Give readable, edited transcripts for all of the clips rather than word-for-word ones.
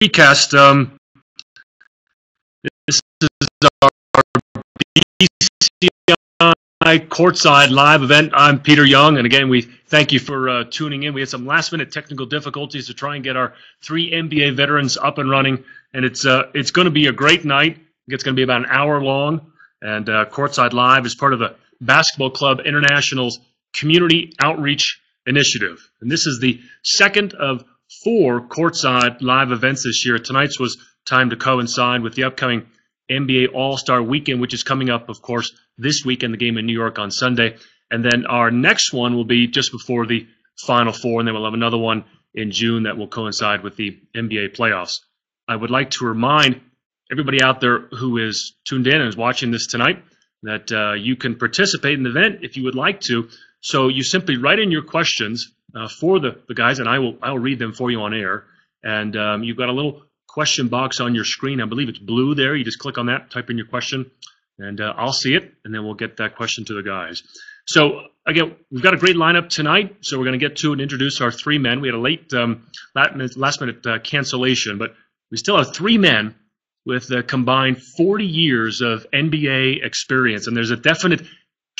Recast. This is our BCI Courtside Live event. I'm Peter Young, and again, we thank you for tuning in. We had some last-minute technical difficulties to try and get our 3 NBA veterans up and running, and it's going to be a great night. It's going to be about an hour long, and Courtside Live is part of the Basketball Club International's Community Outreach Initiative, and this is the second of 4 Courtside Live events this year. Tonight's was timed to coincide with the upcoming NBA All-Star Weekend, which is coming up, of course, this weekend, the game in New York on Sunday. And then our next one will be just before the Final Four, and then we'll have another one in June that will coincide with the NBA playoffs. I would like to remind everybody out there who is tuned in and is watching this tonight that you can participate in the event if you would like to. So you simply write in your questions for the guys, and I will read them for you on air. And you've got a little question box on your screen. I believe it's blue there. You just click on that, type in your question, and I'll see it, and then we'll get that question to the guys. So, again, we've got a great lineup tonight, so we're going to get to and introduce our 3 men. We had a late last-minute cancellation, but we still have 3 men with a combined 40 years of NBA experience, and there's a definite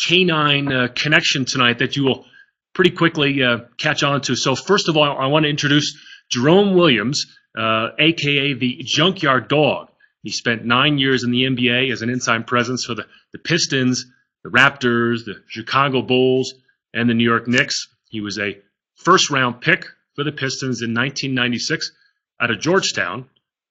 canine connection tonight that you will pretty quickly catch on to. So, first of all, I want to introduce Jerome Williams, a.k.a. the Junkyard Dog. He spent 9 years in the NBA as an inside presence for the Pistons, the Raptors, the Chicago Bulls, and the New York Knicks. He was a first-round pick for the Pistons in 1996 out of Georgetown,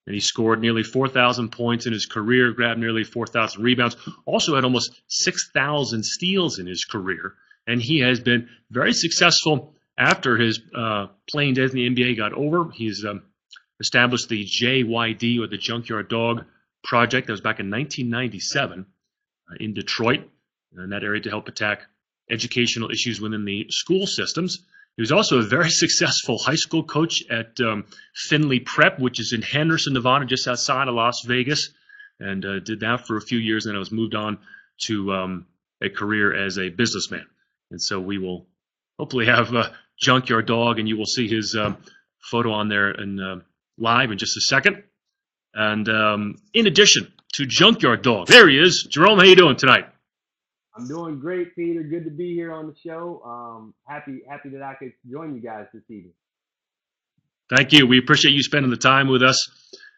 and he scored nearly 4,000 points in his career, grabbed nearly 4,000 rebounds, also had almost 6,000 steals in his career, and he has been very successful after his playing days in the NBA got over. He's established the JYD, or the Junkyard Dog Project. That was back in 1997 in Detroit, in that area, to help attack educational issues within the school systems. He was also a very successful high school coach at Findlay Prep, which is in Henderson, Nevada, just outside of Las Vegas, and did that for a few years, and then was moved on to a career as a businessman. And so we will hopefully have Junkyard Dog, and you will see his photo on there and live in just a second. And in addition to Junkyard Dog, there he is. Jerome, how you doing tonight? I'm doing great, Peter. Good to be here on the show. Happy that I could join you guys this evening. Thank you. We appreciate you spending the time with us.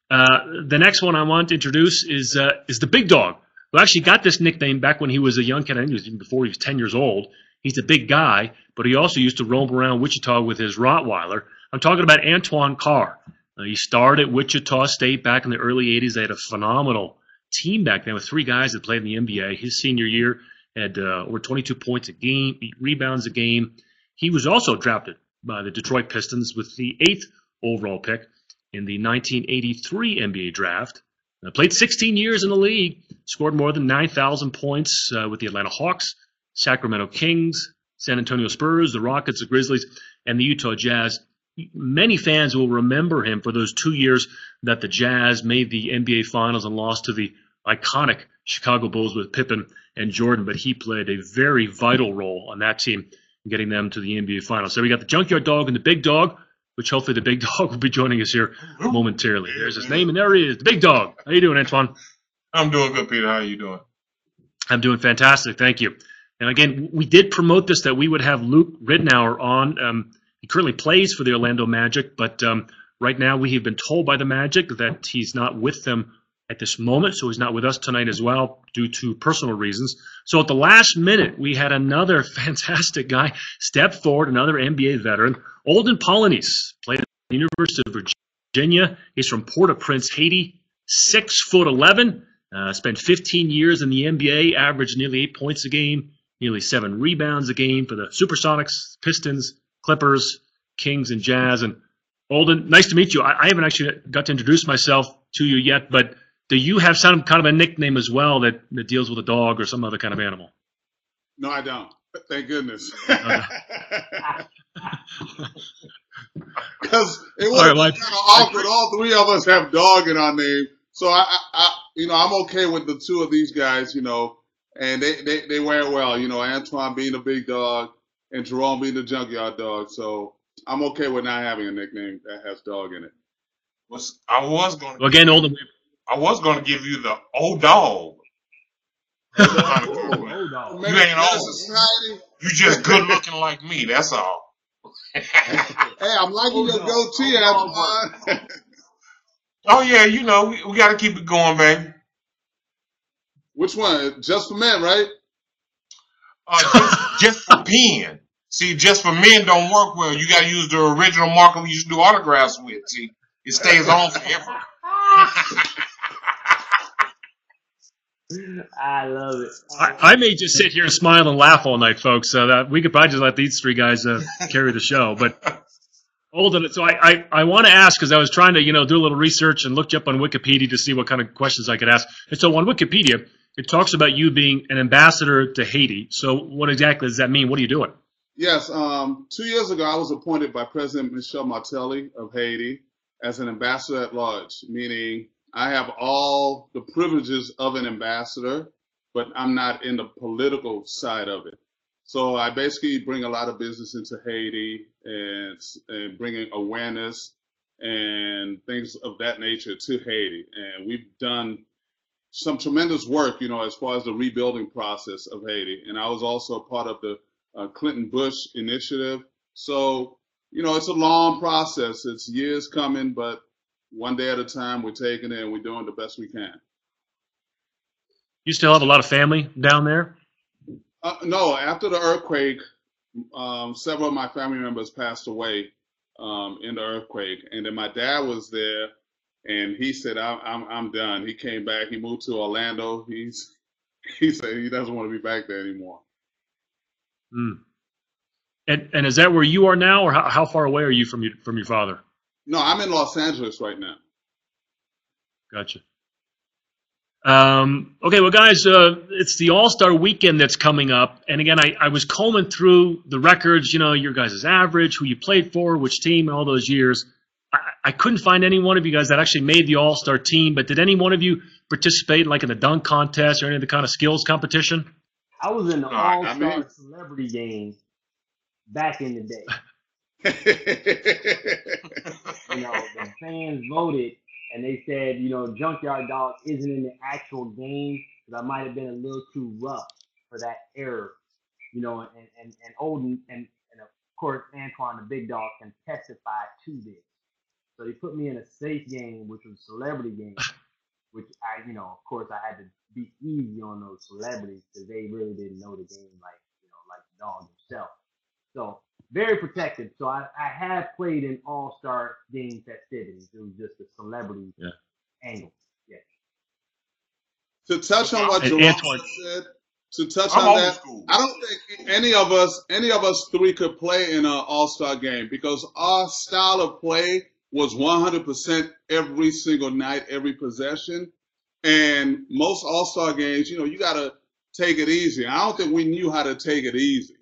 The next one I want to introduce is the Big Dog, who actually got this nickname back when he was a young kid. I think it was even before he was 10 years old. He's a big guy, but he also used to roam around Wichita with his Rottweiler. I'm talking about Antoine Carr. He started at Wichita State back in the early 80s. They had a phenomenal team back then with 3 guys that played in the NBA. His senior year had over 22 points a game, 8 rebounds a game. He was also drafted by the Detroit Pistons with the 8th overall pick in the 1983 NBA draft. Played 16 years in the league, scored more than 9,000 points with the Atlanta Hawks, Sacramento Kings, San Antonio Spurs, the Rockets, the Grizzlies, and the Utah Jazz. Many fans will remember him for those 2 years that the Jazz made the NBA Finals and lost to the iconic Chicago Bulls with Pippen and Jordan, but he played a very vital role on that team in getting them to the NBA Finals. So we got the Junkyard Dog and the Big Dog, which hopefully the Big Dog will be joining us here momentarily. There's his name, and there he is, the Big Dog. How you doing, Antoine? I'm doing good, Peter. How are you doing? I'm doing fantastic, thank you. And again, we did promote this, that we would have Luke Ridnour on. He currently plays for the Orlando Magic, but right now we have been told by the Magic that he's not with them at this moment, so he's not with us tonight as well due to personal reasons. So at the last minute, we had another fantastic guy step forward, another NBA veteran, Olden Polynice, played at the University of Virginia. He's from Port-au-Prince, Haiti, 6'11", spent 15 years in the NBA, averaged nearly 8 points a game, nearly 7 rebounds a game for the Supersonics, Pistons, Clippers, Kings, and Jazz. And Olden, nice to meet you. I haven't actually got to introduce myself to you yet, but do you have some kind of a nickname as well that deals with a dog or some other kind of animal? No, I don't. Thank goodness. Because it was kind of awkward. All 3 of us have dog in our name, so I'm okay with the 2 of these guys, and they wear it well. Antoine being the Big Dog and Jerome being the Junkyard Dog. So I'm okay with not having a nickname that has dog in it. I was gonna Well, again, Olden, give you the old dog. You Dog. ain't old. Society. You just good looking like me. That's all. Hey, I'm liking your goatee, Antoine. Oh yeah, you know we got to keep it going, baby. Which one? Just for men, right? Just for pen. See, just for men don't work well. You got to use the original marker we used to do autographs with. See, it stays on forever. I love it. I may just sit here and smile and laugh all night, folks. So that we could probably just let these three guys carry the show. But Olden, so I want to ask because I was trying to do a little research and looked you up on Wikipedia to see what kind of questions I could ask. And so on Wikipedia, it talks about you being an ambassador to Haiti. So what exactly does that mean? What are you doing? Yes. 2 years ago, I was appointed by President Michel Martelly of Haiti as an ambassador at large, meaning I have all the privileges of an ambassador, but I'm not in the political side of it. So I basically bring a lot of business into Haiti and bringing awareness and things of that nature to Haiti. And we've done some tremendous work, as far as the rebuilding process of Haiti. And I was also a part of the Clinton Bush initiative. So, it's a long process. It's years coming, but one day at a time, we're taking it and we're doing the best we can. You still have a lot of family down there? No, after the earthquake, several of my family members passed away in the earthquake, and then my dad was there, and he said, "I'm done." He came back. He moved to Orlando. He said he doesn't want to be back there anymore. Mm. And is that where you are now, or how far away are you from your father? No, I'm in Los Angeles right now. Gotcha. Okay, well, guys, it's the All-Star Weekend that's coming up. And again, I was combing through the records, your guys' average, who you played for, which team, all those years. I couldn't find any one of you guys that actually made the All-Star team, but did any one of you participate in the dunk contest or any of the kind of skills competition? I was in the All-Star Celebrity Game back in the day. The fans voted. And they said, Junkyard Dog isn't in the actual game because I might have been a little too rough for that error, and Olden and of course Antoine, the big dog, can testify to this. So they put me in a safe game, which was a celebrity game, which of course I had to be easy on those celebrities because they really didn't know the game like the dog himself. So very protected. So I have played in all-star game festivities. It was just a celebrity angle. Yeah. To touch on what Jerome said, I don't think any of us three could play in an all-star game because our style of play was 100% every single night, every possession. And most all-star games, you got to take it easy. I don't think we knew how to take it easy.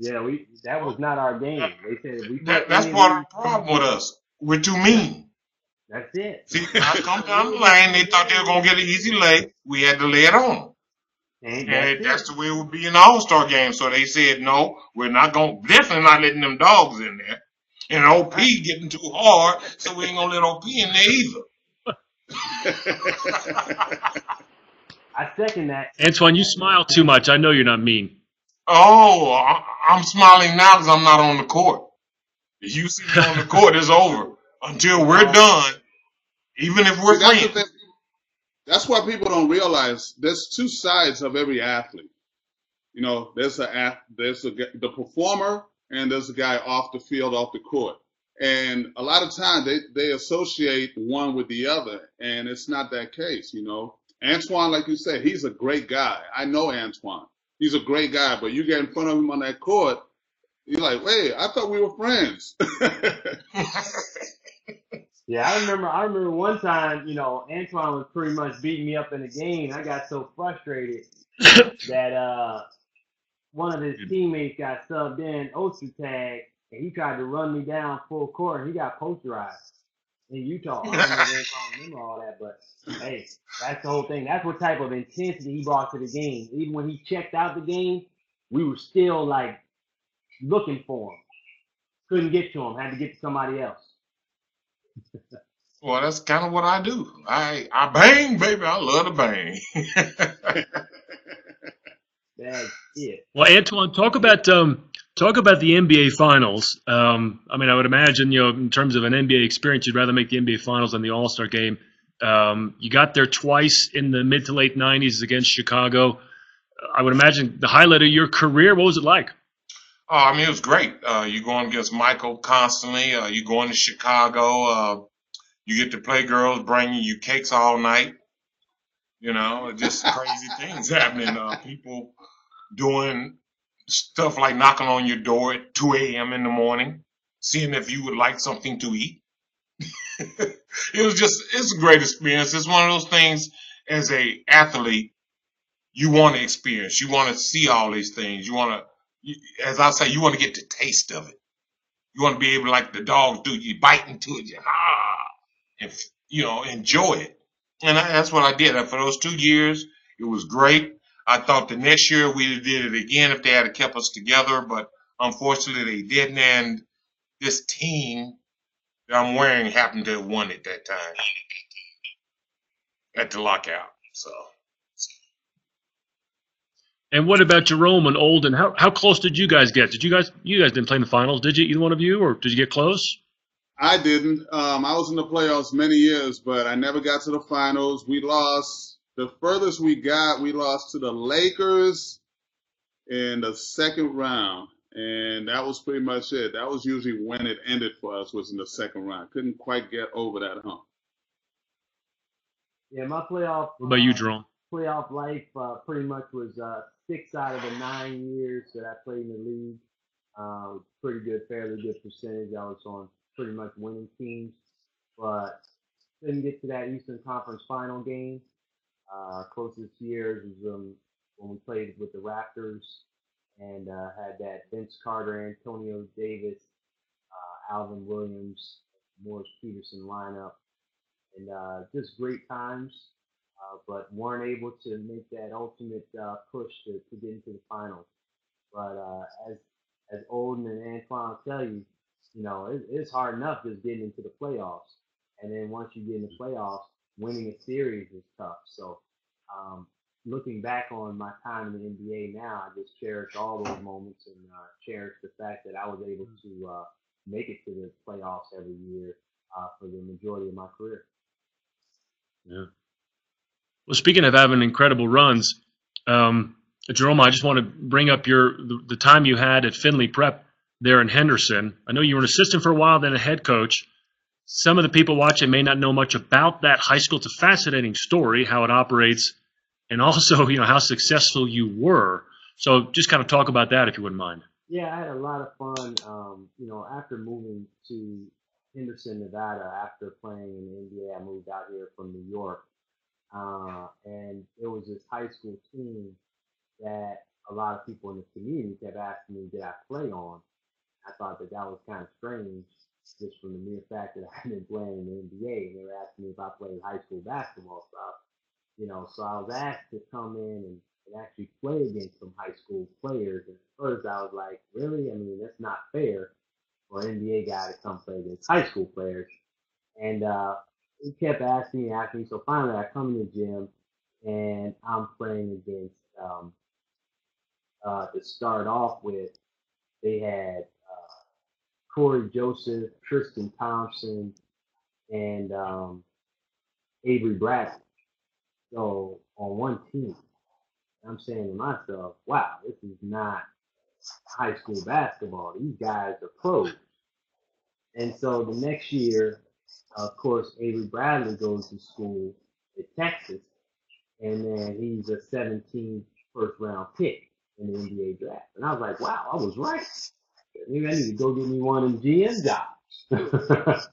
Yeah, that was not our game. They said that's part of the problem with us. We're too mean. That's it. See, I come down the lane, they thought they were gonna get an easy lay. We had to lay it on them. And that's the way it would be in the All-Star game. So they said, no, we're definitely not letting them dogs in there. And OP getting too hard, so we ain't gonna let OP in there either. I second that. Antoine, you smile too much. I know you're not mean. Oh, I'm smiling now because I'm not on the court. If you see me on the court, it's over. Until we're done, even if we're friends. That's what people don't realize. There's two sides of every athlete. There's the performer and there's a guy off the field, off the court. And a lot of times they associate one with the other, and it's not that case, Antoine, like you said, he's a great guy. I know Antoine. He's a great guy, but you get in front of him on that court, you're like, wait, I thought we were friends. Yeah, I remember one time, Antoine was pretty much beating me up in the game. I got so frustrated that one of his teammates got subbed in, Oster tag, and he tried to run me down full court, and he got posterized in Utah. I don't remember all that, but hey, that's the whole thing. That's what type of intensity he brought to the game. Even when he checked out the game, we were still looking for him. Couldn't get to him. Had to get to somebody else. Well, that's kind of what I do. I bang, baby. I love to bang. That's it. Well, Antoine, talk about the NBA Finals. I mean, I would imagine, in terms of an NBA experience, you'd rather make the NBA Finals than the All Star game. You got there twice in the mid to late '90s against Chicago. I would imagine the highlight of your career. What was it like? Oh, I mean, it was great. You're going against Michael constantly. You're going to Chicago. You get to play girls bringing you cakes all night. Just crazy things happening. People doing stuff like knocking on your door at 2 a.m. in the morning, seeing if you would like something to eat. It's a great experience. It's one of those things as a athlete you want to experience. You want to see all these things. As I say, you want to get the taste of it. You want to be able, like the dogs do, you bite into it, and enjoy it. And that's what I did. For those 2 years, it was great. I thought the next year we'd have did it again if they had kept us together, but unfortunately they didn't. And this team that I'm wearing happened to have won at that time at the lockout. So. And what about Jerome and Olden? How close did you guys get? You guys didn't play in the finals, did you? Either one of you, or did you get close? I didn't. I was in the playoffs many years, but I never got to the finals. We lost. The furthest we lost to the Lakers in the second round. And that was pretty much it. That was usually when it ended for us, was in the second round. Couldn't quite get over that hump. Yeah, my playoff. What about you, Jerome? Playoff life pretty much was 6 out of the 9 years that I played in the league. Pretty good, fairly good percentage. I was on pretty much winning teams, but didn't get to that Eastern Conference final game. Closest years was when we played with the Raptors and had that Vince Carter, Antonio Davis, Alvin Williams, Morris Peterson lineup, and just great times. But weren't able to make that ultimate push to get into the finals. But as Olden and Antoine tell you, it's hard enough just getting into the playoffs, and then once you get in the playoffs, winning a series is tough. So, looking back on my time in the NBA now, I just cherish all those moments and cherish the fact that I was able to make it to the playoffs every year for the majority of my career. Yeah. Well, speaking of having incredible runs, Jerome, I just want to bring up the time you had at Findlay Prep there in Henderson. I know you were an assistant for a while, then a head coach. Some of the people watching may not know much about that high school. It's a fascinating story, how it operates, and also, how successful you were. So just kind of talk about that, if you wouldn't mind. Yeah, I had a lot of fun. After moving to Henderson, Nevada, after playing in the NBA, I moved out here from New York. And it was this high school team that a lot of people in the community kept asking me, did I play on? I thought that was kind of strange, just from the mere fact that I had been playing in the NBA, and they were asking me if I played high school basketball. So I was asked to come in and actually play against some high school players. And at first I was like, really? I mean, that's not fair for an NBA guy to come play against high school players. And he kept asking me. So finally, I come in the gym, and I'm playing against. To start off with, they had Corey Joseph, Tristan Thompson, and Avery Bradley. So on one team, I'm saying to myself, "Wow, this is not high school basketball. These guys are pros." And so the next year, of course, Avery Bradley goes to school at Texas, and then he's a 17th first round pick in the NBA draft. And I was like, wow, I was right. Maybe I need to go get me one of them GM jobs.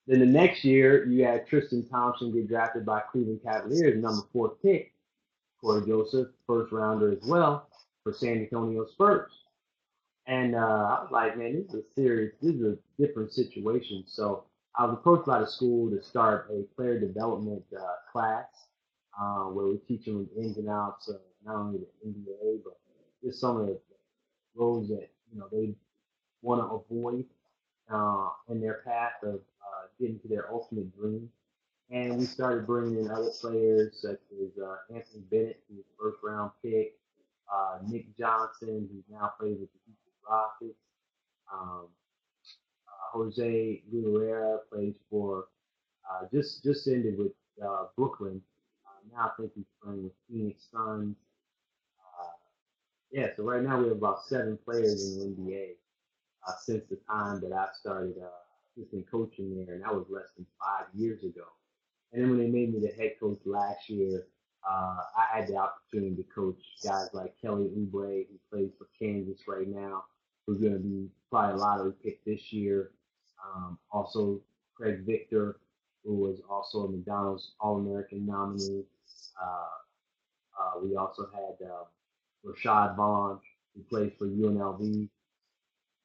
Then the next year, you had Tristan Thompson get drafted by Cleveland Cavaliers, number 4 pick. Corey Joseph, first rounder as well, for San Antonio Spurs. And I was like, man, this is a different situation. So I was approached by the school to start a player development class where we teach them the ins and outs of not only the NBA, but just some of the roles that they want to avoid in their path of get into their ultimate dream. And we started bringing in other players such as Anthony Bennett, who was a first-round pick, Nick Johnson, who now plays with the Houston Rockets. Jose Guerrera plays for just ended with Brooklyn. Now I think he's playing with Phoenix Suns. Yeah, so right now we have about 7 players in the NBA since the time that I started assistant coaching there, and that was less than 5 years ago. And then when they made me the head coach last year, I had the opportunity to coach guys like Kelly Oubre, who plays for Kansas right now, who's going to be probably a lottery pick this year. Also, Craig Victor, who was also a McDonald's All-American nominee. We also had Rashad Vaughn, who plays for UNLV,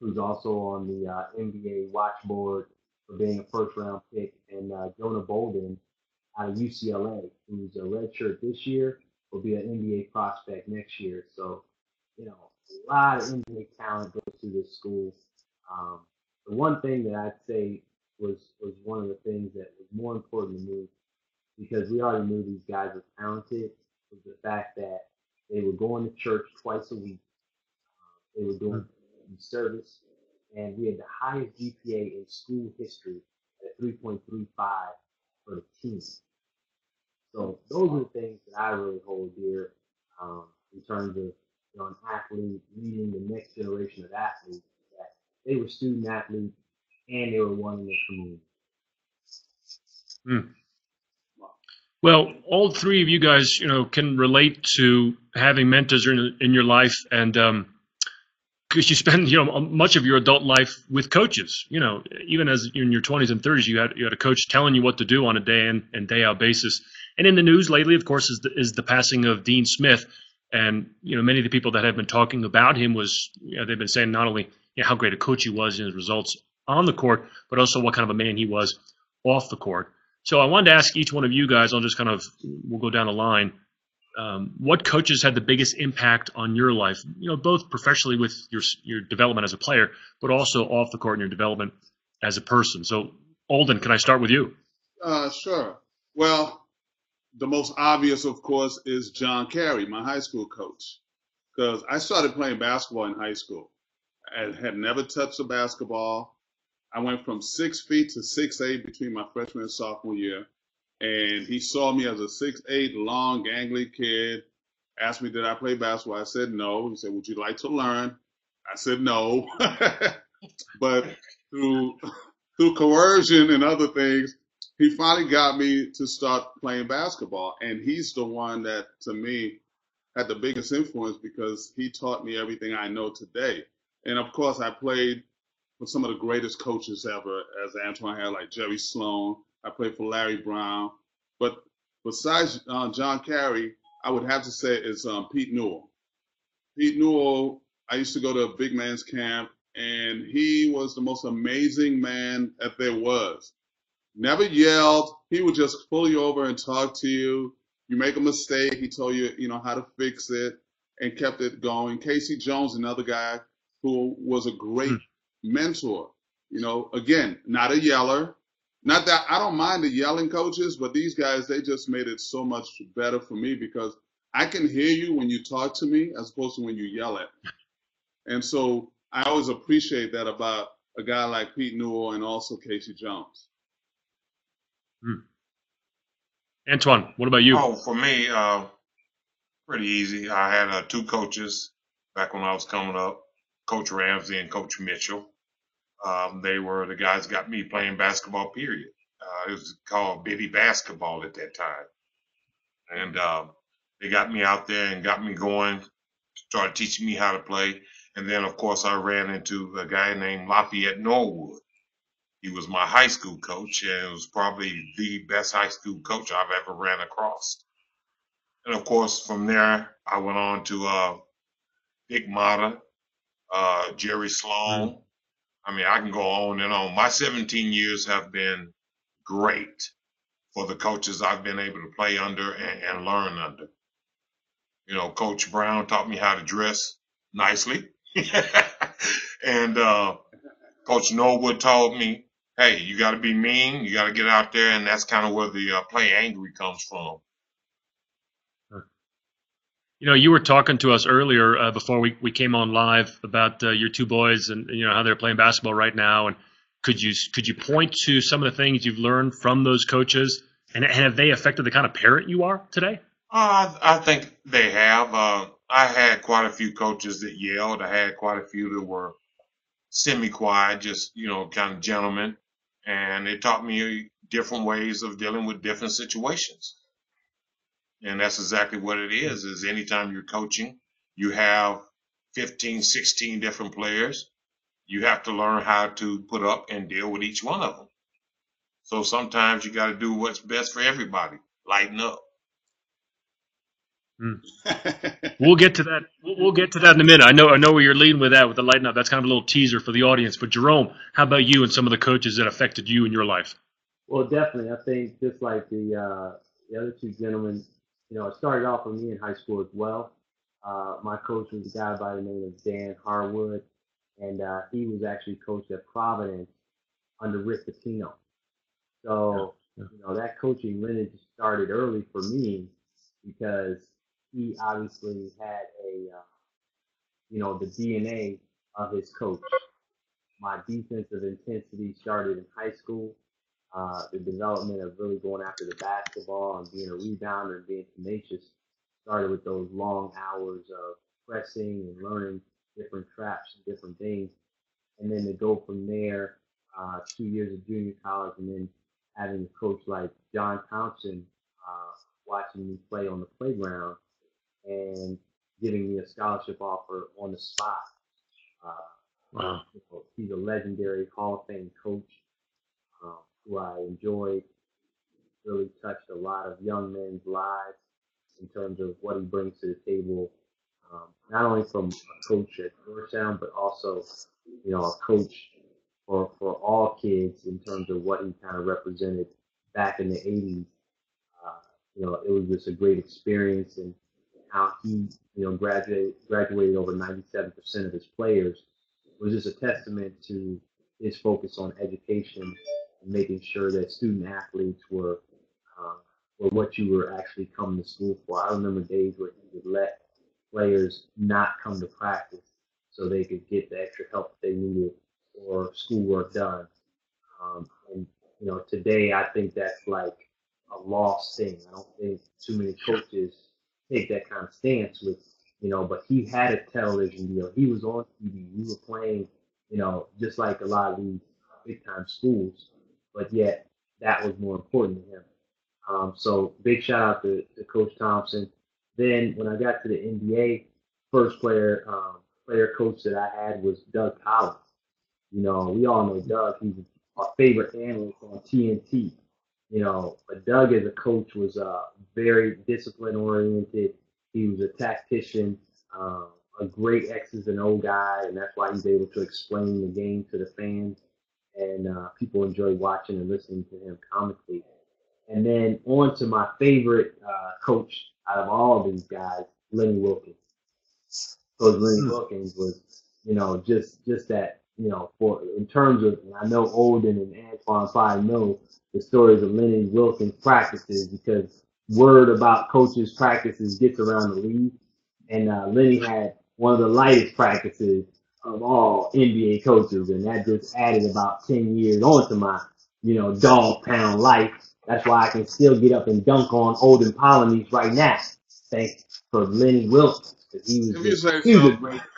who's also on the NBA watch board for being a first-round pick, and Jonah Bolden out of UCLA, who's a redshirt this year, will be an NBA prospect next year. So, you know, a lot of NBA talent goes through this school. The one thing that I'd say was one of the things that was more important to me, because we already knew these guys were talented, was the fact that they were going to church twice a week. They were doing service, and we had the highest GPA in school history at 3.35 for the team. So those are the things that I really hold dear in terms of an athlete leading the next generation of athletes. That they were student athletes and they were one in their community. Well, all 3 of you guys, can relate to having mentors in your life, and because you spend, much of your adult life with coaches. Even as in your 20s and 30s, you had a coach telling you what to do on a day in and day out basis. And in the news lately, of course, is the passing of Dean Smith. And many of the people that have been talking about him they've been saying not only how great a coach he was in his results on the court, but also what kind of a man he was off the court. So I wanted to ask each one of you guys. We'll go down the line. What coaches had the biggest impact on your life? Both professionally with your development as a player, but also off the court in your development as a person. So, Olden, can I start with you? Sure. Well, the most obvious, of course, is John Carey, my high school coach, because I started playing basketball in high school. I had never touched a basketball. I went from 6 feet to 6'8" between my freshman and sophomore year. And he saw me as a 6'8", long, gangly kid, asked me, did I play basketball? I said no. He said, would you like to learn? I said no. But through coercion and other things, he finally got me to start playing basketball. And he's the one that, to me, had the biggest influence because he taught me everything I know today. And, of course, I played for some of the greatest coaches ever, as Antoine had, like Jerry Sloan. I played for Larry Brown. But besides John Carey, I would have to say is Pete Newell. Pete Newell, I used to go to a big man's camp, and he was the most amazing man that there was. Never yelled. He would just pull you over and talk to you. You make a mistake, he told you, how to fix it, and kept it going. Casey Jones, another guy who was a great mentor. Again, not a yeller. Not that I don't mind the yelling coaches, but these guys, they just made it so much better for me because I can hear you when you talk to me as opposed to when you yell at me. And so I always appreciate that about a guy like Pete Newell and also Casey Jones. Antoine, what about you? Oh, for me, pretty easy. I had 2 coaches back when I was coming up, Coach Ramsey and Coach Mitchell. They were the guys that got me playing basketball, period. It was called Biddy basketball at that time. And they got me out there and got me going, started teaching me how to play. And then, of course, I ran into a guy named Lafayette Norwood. He was my high school coach, and was probably the best high school coach I've ever ran across. And, of course, from there, I went on to Dick Motta, Jerry Sloan. I mean, I can go on and on. My 17 years have been great for the coaches I've been able to play under and learn under. Coach Brown taught me how to dress nicely. And Coach Norwood taught me hey, you got to be mean. You got to get out there, and that's kind of where the play angry comes from. You know, you were talking to us earlier before we came on live about your two boys and how they're playing basketball right now. And could you point to some of the things you've learned from those coaches, and have they affected the kind of parent you are today? I think they have. I had quite a few coaches that yelled. I had quite a few that were semi-quiet, just kind of gentlemen, and it taught me different ways of dealing with different situations. And that's exactly what it is anytime you're coaching, you have 15, 16 different players. You have to learn how to put up and deal with each one of them. So sometimes you got to do what's best for everybody. Lighten up. We'll get to that. We'll get to that in a minute. I know where you're leading with that, with the lighten up. That's kind of a little teaser for the audience. But Jerome, how about you and some of the coaches that affected you in your life? Well, definitely. I think just like the other two gentlemen, it started off with me in high school as well. My coach was a guy by the name of Dan Harwood, and he was actually coached at Providence under Rick Pitino. So, that coaching lineage started early for me because he obviously had the DNA of his coach. My defensive intensity started in high school. The development of really going after the basketball and being a rebounder and being tenacious started with those long hours of pressing and learning different traps and different things. And then to go from there, 2 years of junior college, and then having a coach like John Thompson watching me play on the playground and giving me a scholarship offer on the spot. Wow. He's a legendary Hall of Fame coach who I enjoyed, really touched a lot of young men's lives in terms of what he brings to the table, not only from a coach at Georgetown, but also, a coach for all kids in terms of what he kind of represented back in the 80s. It was just a great experience, and how he, graduated over 97% of his players was just a testament to his focus on education and making sure that student athletes were what you were actually coming to school for. I remember days where he would let players not come to practice so they could get the extra help that they needed or schoolwork done. And today I think that's like a lost thing. I don't think too many coaches take that kind of stance with, but he had a television deal. He was on TV. We were playing, just like a lot of these big time schools, but yet that was more important to him. So big shout out to Coach Thompson. Then when I got to the NBA, first player coach that I had was Doug Collins. We all know Doug. He's our favorite analyst on TNT. But Doug as a coach was very discipline oriented. He was a tactician, a great X's and O guy, and that's why he's able to explain the game to the fans, and people enjoy watching and listening to him commentate. And then on to my favorite coach out of all of these guys, Lenny Wilkins. Coach Lenny Wilkins was, just that, for in terms of, and I know Olden and Antoine probably know the stories of Lenny Wilkins practices, because word about coaches' practices gets around the league. And Lenny had one of the lightest practices of all NBA coaches, and that just added about 10 years onto my, dog pound life. That's why I can still get up and dunk on Olden Polynice right now, thanks for Lenny Wilkins. He was a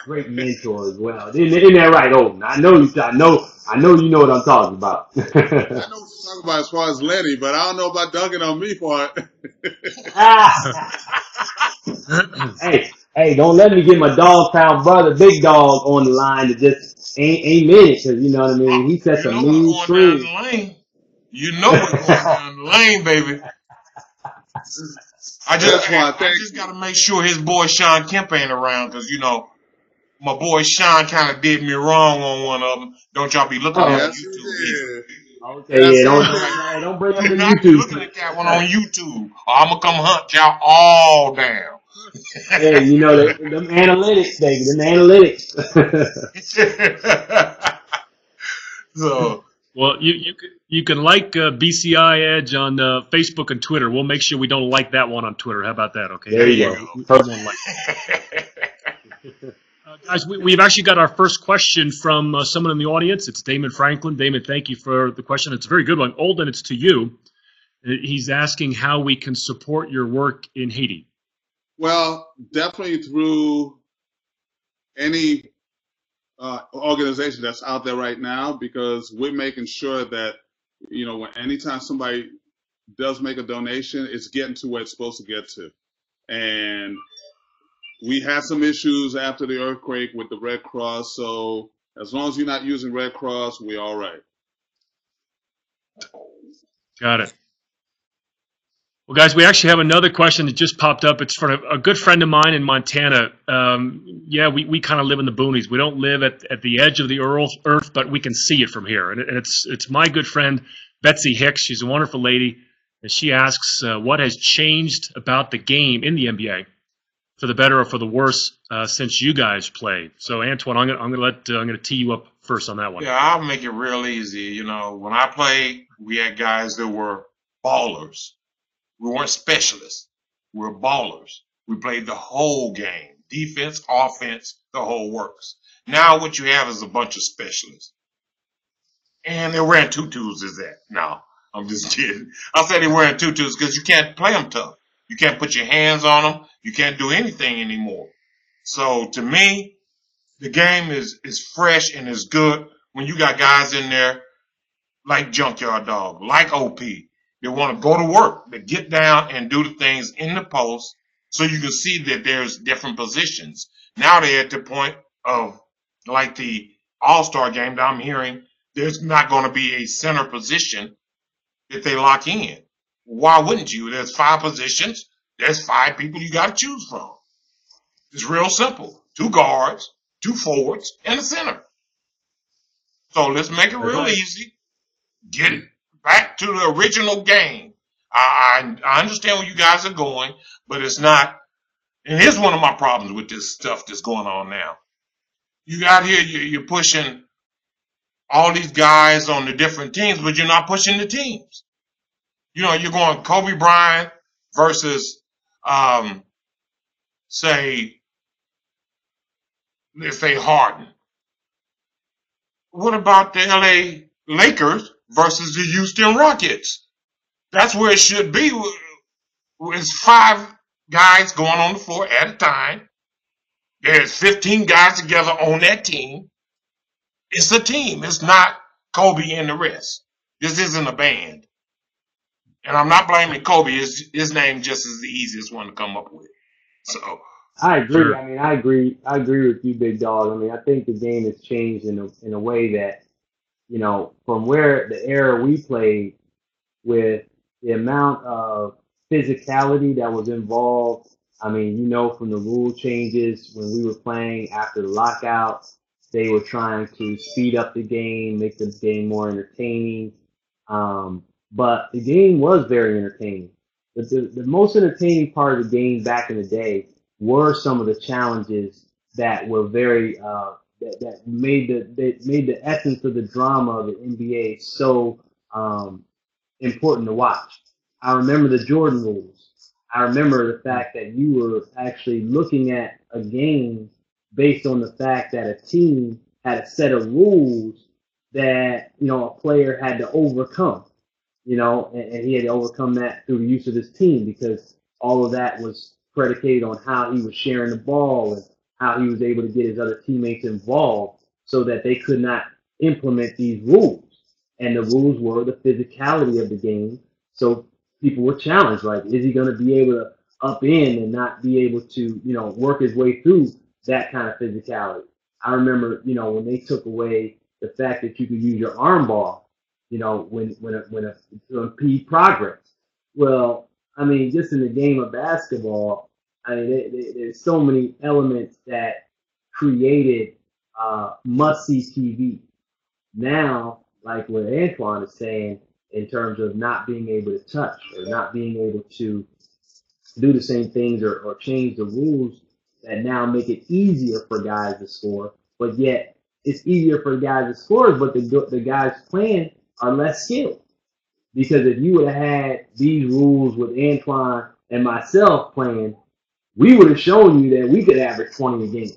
great mentor as well. Isn't that right, Olden? I know you know what I'm talking about. I know what you're talking about as far as Lenny, but I don't know about dunking on me for it. Hey, don't let me get my dog pound brother, Big Dog, on the line to just ain't in it, because you know what I mean. He sets a mean screen. You know we're going down the lane, baby. I just got to make sure his boy Sean Kemp ain't around, because, my boy Sean kind of did me wrong on one of them. Don't y'all be looking at YouTube. Okay, don't bring up the YouTube. Looking at that one on YouTube, or I'm going to come hunt y'all all down. Yeah, them analytics, baby, them analytics. So, Well, you can like BCI Edge on Facebook and Twitter. We'll make sure we don't like that one on Twitter. How about that? Okay. There you We go. won't like it. Guys, we've actually got our first question from someone in the audience. It's Damon Franklin. Damon, thank you for the question. It's a very good one. Olden, it's to you. He's asking how we can support your work in Haiti. Well, definitely through any organization that's out there right now, because we're making sure that, anytime somebody does make a donation, it's getting to where it's supposed to get to. And we had some issues after the earthquake with the Red Cross, so as long as you're not using Red Cross, we're all right. Got it. Well, guys, we actually have another question that just popped up. It's from a good friend of mine in Montana. We kind of live in the boonies. We don't live at the edge of the earth, but we can see it from here. And it's my good friend, Betsy Hicks. She's a wonderful lady. And she asks, what has changed about the game in the NBA, for the better or for the worse, since you guys played? So, Antoine, I'm gonna tee you up first on that one. Yeah, I'll make it real easy. When I played, we had guys that were ballers. We weren't specialists. We were ballers. We played the whole game. Defense, offense, the whole works. Now what you have is a bunch of specialists. And they're wearing tutus, is that? No, I'm just kidding. I said they're wearing tutus because you can't play them tough. You can't put your hands on them. You can't do anything anymore. So to me, the game is fresh and is good when you got guys in there like Junkyard Dog, like OP. They want to go to work. They get down and do the things in the post so you can see that there's different positions. Now they're at the point of, like the All-Star game that I'm hearing, there's not going to be a center position that they lock in. Why wouldn't you? There's 5 positions. There's 5 people you got to choose from. It's real simple. 2 guards, 2 forwards, and a center. So let's make it real easy. Get it back to the original game. I understand where you guys are going, but it's not. And here's one of my problems with this stuff that's going on now. You got here, you're pushing all these guys on the different teams, but you're not pushing the teams. You're going Kobe Bryant versus, let's say Harden. What about the LA Lakers versus the Houston Rockets? That's where it should be. It's 5 guys going on the floor at a time. There's 15 guys together on that team. It's a team. It's not Kobe and the rest. This isn't a band. And I'm not blaming Kobe. His name just is the easiest one to come up with. So I agree. Sure. I mean, I agree with you, Big Dog. I mean, I think the game has changed in a way that, from where the era we played, with the amount of physicality that was involved. I mean, from the rule changes when we were playing after the lockout, they were trying to speed up the game, make the game more entertaining. But the game was very entertaining. The most entertaining part of the game back in the day were some of the challenges that were very that made the essence of the drama of the NBA so important to watch. I remember the Jordan rules. I remember the fact that you were actually looking at a game based on the fact that a team had a set of rules that, a player had to overcome, and he had to overcome that through the use of his team, because all of that was predicated on how he was sharing the ball and how he was able to get his other teammates involved so that they could not implement these rules. And the rules were the physicality of the game. So people were challenged, like, is he going to be able to up in and not be able to, work his way through that kind of physicality? I remember, when they took away the fact that you could use your arm ball, when impede progress. Well, I mean, just in the game of basketball, I mean, there's so many elements that created must-see TV. Now, like what Antoine is saying, in terms of not being able to touch or not being able to do the same things or change the rules that now make it easier for guys to score, but yet it's easier for guys to score, but the guys playing are less skilled. Because if you would have had these rules with Antoine and myself playing, we would have shown you that we could average 20 a game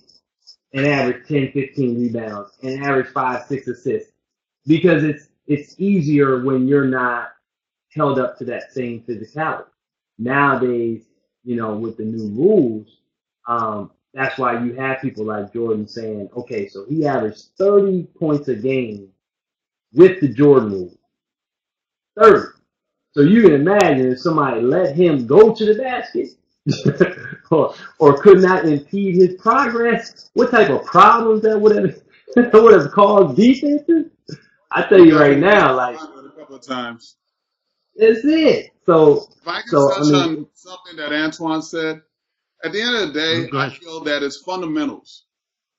and average 10, 15 rebounds and average 5, 6 assists. Because it's easier when you're not held up to that same physicality. Nowadays, with the new rules, that's why you have people like Jordan saying, okay, so he averaged 30 points a game with the Jordan rule. 30. So you can imagine if somebody let him go to the basket or could not impede his progress, what type of problems that would have caused defenses? I tell you right now, like, a couple of times. That's it. So if I can touch on something that Antoine said, at the end of the day, I feel that it's fundamentals.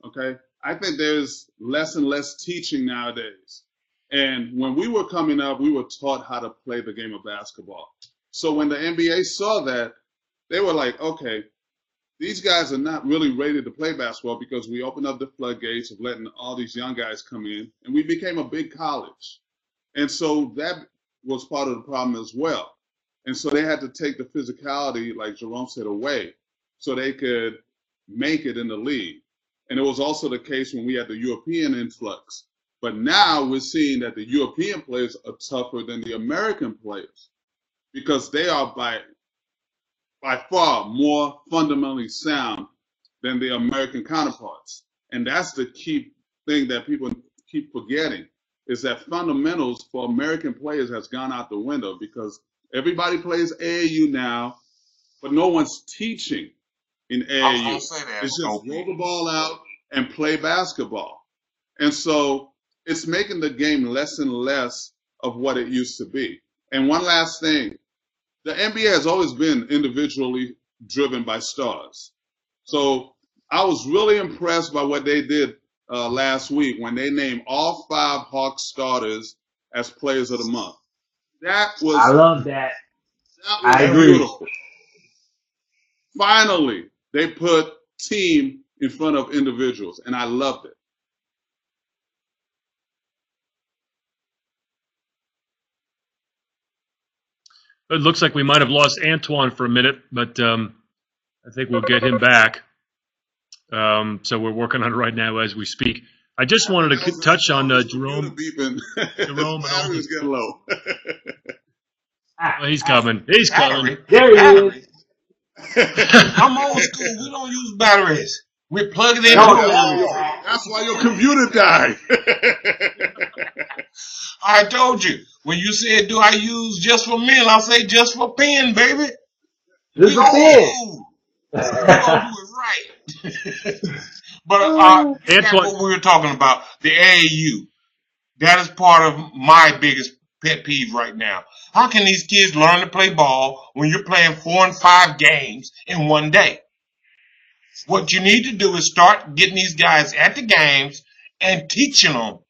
Okay, I think there's less and less teaching nowadays. And when we were coming up, we were taught how to play the game of basketball. So when the NBA saw that, they were like, okay, these guys are not really ready to play basketball because we opened up the floodgates of letting all these young guys come in, and we became a big college. And so that was part of the problem as well. And so they had to take the physicality, like Jerome said, away so they could make it in the league. And it was also the case when we had the European influx. But now we're seeing that the European players are tougher than the American players because they are by far more fundamentally sound than the American counterparts. And that's the key thing that people keep forgetting, is that fundamentals for American players has gone out the window because everybody plays AAU now, but no one's teaching in AAU. It's just roll the ball out and play basketball. And so it's making the game less and less of what it used to be. And one last thing, the NBA has always been individually driven by stars. So I was really impressed by what they did last week when they named all 5 Hawks starters as players of the month. I love that. I agree. Beautiful. Finally, they put team in front of individuals, and I loved it. It looks like we might have lost Antoine for a minute, but I think we'll get him back. So we're working on it right now as we speak. I just wanted to touch on Jerome. Jerome and Olden. Getting low. Well, he's coming. He's coming. There he is. I'm old school. We don't use batteries. We plug it in. That's why your computer died. I told you. When you said, do I use just for men? I'll say just for pen, baby. Just for pen. We're going to do it right. But that's what we were talking about, the AAU. That is part of my biggest pet peeve right now. How can these kids learn to play ball when you're playing 4 and 5 games in one day? What you need to do is start getting these guys at the games and teaching them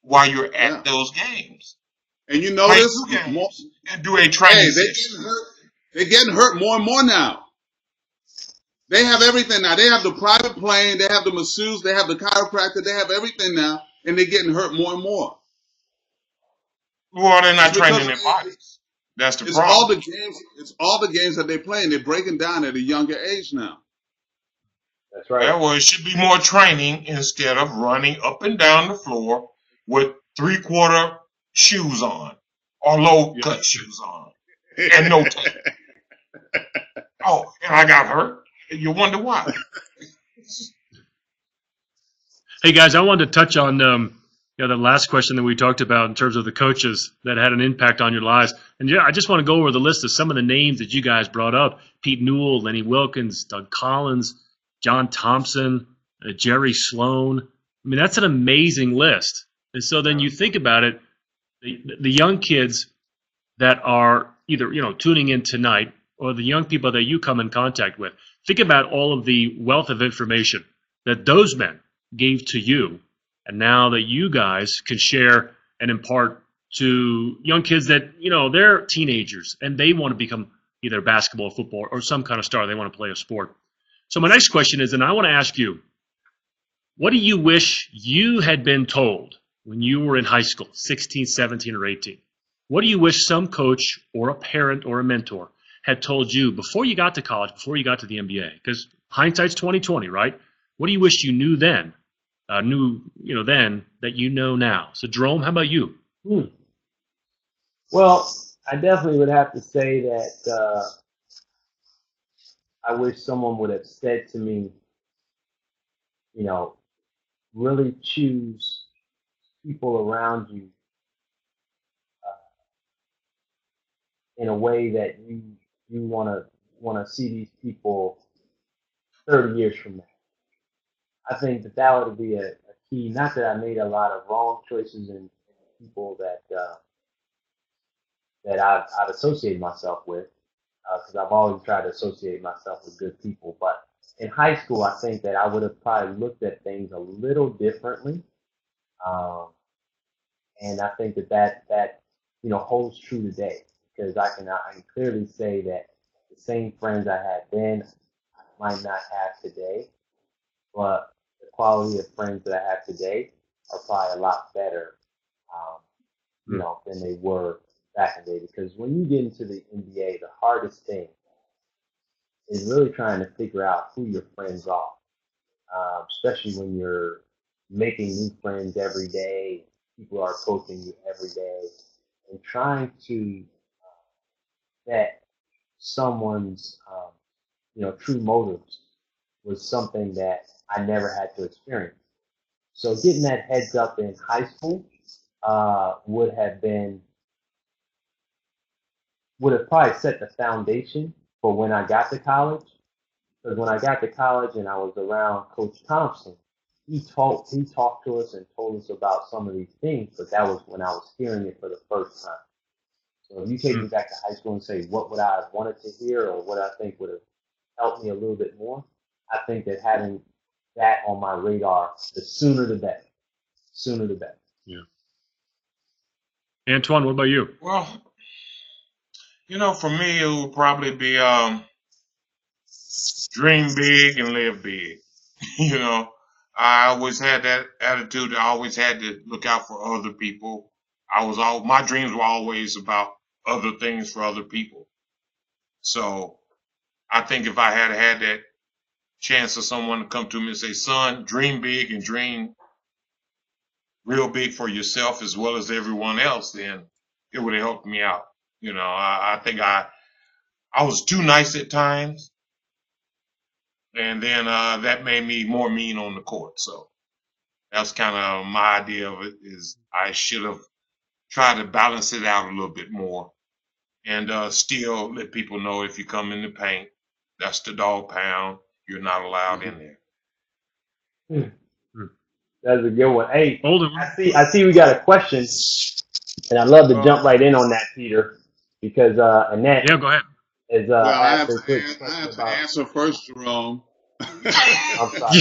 while you're at those games. And you notice, and do a training session. They're getting hurt more and more now. They have everything now. They have the private plane, they have the masseuse, they have the chiropractor, they have everything now, and they're getting hurt more and more. Well, they're not training their bodies. That's the problem. It's all the games that they're playing. They're breaking down at a younger age now. That's right. Yeah, well, it should be more training instead of running up and down the floor with 3/4 shoes on or low-cut shoes on and no tape. Oh, and I got hurt. You wonder why. Hey, guys, I wanted to touch on the last question that we talked about in terms of the coaches that had an impact on your lives. And I just want to go over the list of some of the names that you guys brought up. Pete Newell, Lenny Wilkins, Doug Collins, John Thompson, Jerry Sloan. I mean, that's an amazing list. And so then you think about it, the young kids that are either, tuning in tonight or the young people that you come in contact with, think about all of the wealth of information that those men gave to you. And now that you guys can share and impart to young kids that, they're teenagers and they want to become either basketball, football, or some kind of star. They want to play a sport. So my next question is, and I want to ask you, what do you wish you had been told when you were in high school, 16, 17, or 18? What do you wish some coach or a parent or a mentor had told you before you got to college, before you got to the NBA? Because hindsight's 20/20, right? What do you wish you knew then, then that you know now? So, Jerome, how about you? Well, I definitely would have to say that I wish someone would have said to me, really choose people around you in a way that you want to see these people 30 years from now. I think that would be a key. Not that I made a lot of wrong choices in people that I've associated myself with, because I've always tried to associate myself with good people. But in high school, I think that I would have probably looked at things a little differently, and I think that holds true today, because I can clearly say that the same friends I had then I might not have today, but the quality of friends that I have today are probably a lot better, than they were back in the day. Because when you get into the NBA, the hardest thing is really trying to figure out who your friends are, especially when you're making new friends every day. People are approaching you every day, and trying to vet someone's true motives was something that I never had to experience. So getting that heads up in high school would have probably set the foundation for when I got to college. Because when I got to college and I was around Coach Thompson, he talked to us and told us about some of these things, but that was when I was hearing it for the first time. So if you take me back to high school and say, what would I have wanted to hear, or what I think would have helped me a little bit more, I think that having that on my radar, the sooner the better. Sooner the better. Yeah. Antoine, what about you? Well, for me, it would probably be dream big and live big. I always had that attitude. I always had to look out for other people. My dreams were always about other things for other people. So I think if I had had that chance of someone to come to me and say, son, dream big and dream real big for yourself as well as everyone else, then it would have helped me out. I think I was too nice at times, and then that made me more mean on the court. So that's kind of my idea of it, is I should have tried to balance it out a little bit more, and still let people know, if you come in the paint, that's the dog pound. You're not allowed in there. That's a good one. Hey, Olden. I see we got a question, and I'd love to jump right in on that, Peter, because Annette. Yeah, go ahead. I have to answer first, Jerome. I'm sorry.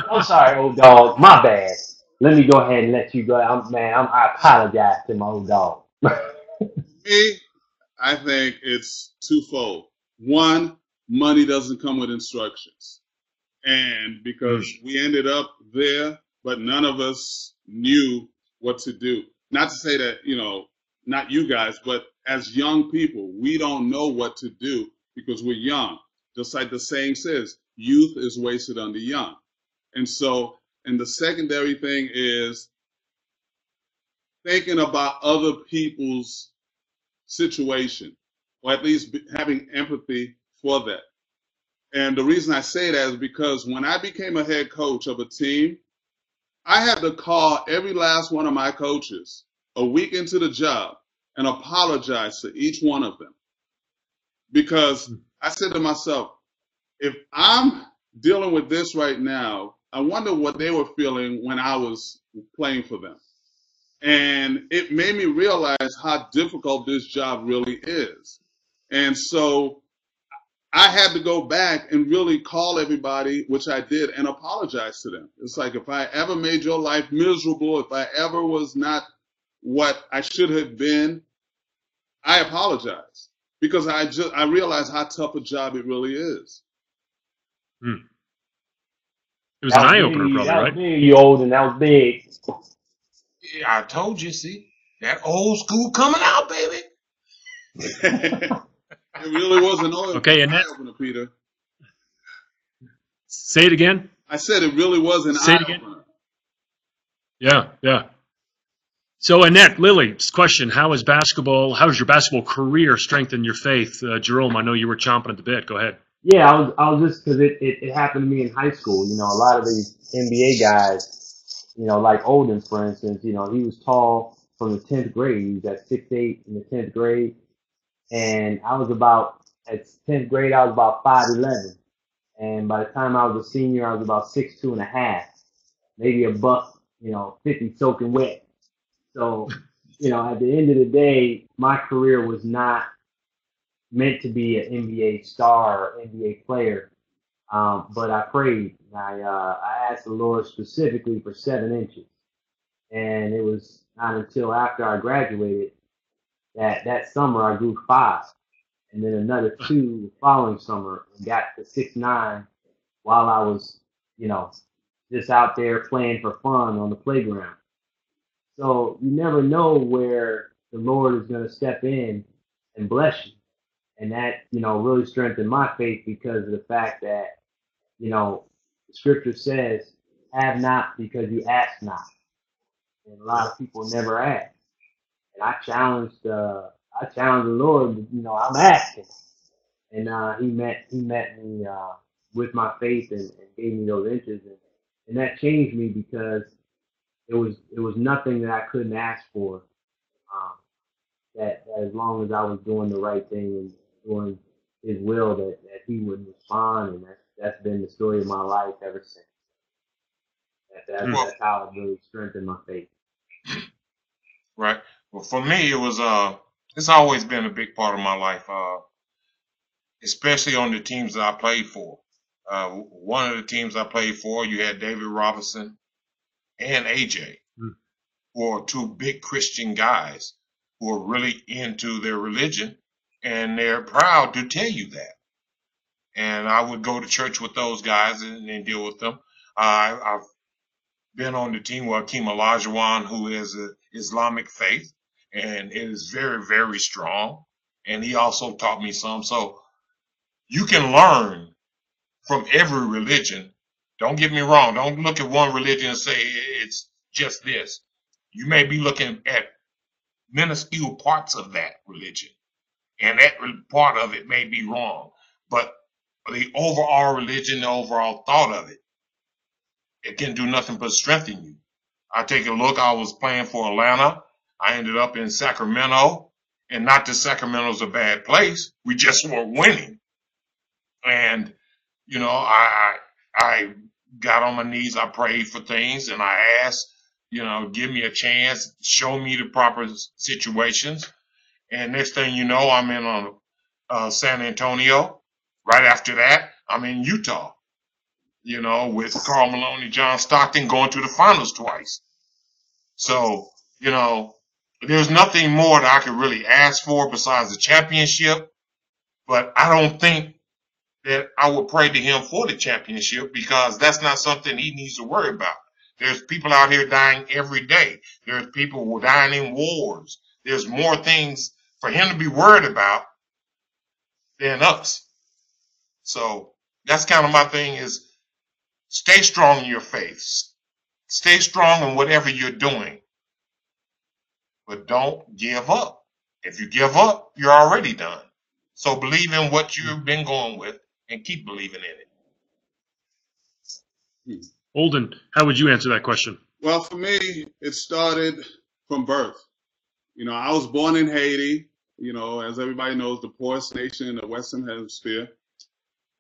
I'm sorry, old dog. My bad. Let me go ahead and let you go. I apologize to my old dog. Me, I think it's twofold. One, money doesn't come with instructions. And because we ended up there, but none of us knew what to do. Not to say that, not you guys, but as young people, we don't know what to do because we're young. Just like the saying says, youth is wasted on the young. And the secondary thing is thinking about other people's situation, or at least having empathy for that. And the reason I say that is because when I became a head coach of a team, I had to call every last one of my coaches a week into the job and apologize to each one of them. Because I said to myself, if I'm dealing with this right now, I wonder what they were feeling when I was playing for them. And it made me realize how difficult this job really is. And so I had to go back and really call everybody, which I did, and apologize to them. It's like, if I ever made your life miserable, if I ever was not what I should have been, I apologize, because I realized how tough a job it really is. It was an eye opener, probably, right? That was big, you old, and that was big. I told you, see, that old school coming out, baby. It really was an Okay, and eye-opener, Peter. say it again. I said it really was an Say it again. eye-opener. Yeah. So, Annette, Lily's question: how's your basketball career strengthened your faith? Jerome, I know you were chomping at the bit. Go ahead. Yeah, I was just because it happened to me in high school. You know, a lot of these NBA guys, you know, like Olden, for instance, you know, he was tall from the 10th grade. He was at 6'8" in the 10th grade. And at 10th grade, I was about 5'11". And by the time I was a senior, I was about 6'2" and a half, maybe a buck, you know, 50 soaking wet. So, you know, at the end of the day, my career was not meant to be an NBA star or NBA player. But I prayed. I asked the Lord specifically for 7 inches. And it was not until after I graduated that summer I grew 5. And then another 2 the following summer and got to 6'9" while I was, you know, just out there playing for fun on the playground. So you never know where the Lord is going to step in and bless you. And that, you know, really strengthened my faith because of the fact that, you know, the scripture says, have not because you ask not. And a lot of people never ask. And I challenged the Lord, you know, I'm asking. And he met me with my faith and gave me those inches. And that changed me because it was nothing that I couldn't ask for. That as long as I was doing the right thing and doing his will, that he would respond. And that's been the story of my life ever since. That's how it really strengthened my faith. Right. Well, for me, it's always been a big part of my life, especially on the teams that I played for. One of the teams I played for, you had David Robinson and AJ, who are 2 big Christian guys who are really into their religion, and they're proud to tell you that. And I would go to church with those guys and deal with them. I've been on the team with Hakeem Olajuwon, who is an Islamic faith, and it is very, very strong. And he also taught me some. So you can learn from every religion. Don't get me wrong. Don't look at one religion and say it's just this. You may be looking at minuscule parts of that religion, and that part of it may be wrong. But the overall religion, the overall thought of it can do nothing but strengthen you. I take a look. I was playing for Atlanta. I ended up in Sacramento, and not that Sacramento's a bad place. We just weren't winning. And, you know, I got on my knees. I prayed for things, and I asked, you know, give me a chance, show me the proper situations. And next thing you know, I'm in San Antonio. Right after that, I'm in Utah, you know, with Karl Malone, John Stockton going to the finals twice. So, you know, there's nothing more that I could really ask for besides the championship. But I don't think that I would pray to him for the championship because that's not something he needs to worry about. There's people out here dying every day. There's people who are dying in wars. There's more things for him to be worried about than us. So that's kind of my thing is stay strong in your faith. Stay strong in whatever you're doing. But don't give up. If you give up, you're already done. So believe in what you've been going with and keep believing in it. Olden, how would you answer that question? Well, for me, it started from birth. You know, I was born in Haiti, you know, as everybody knows, the poorest nation in the Western Hemisphere.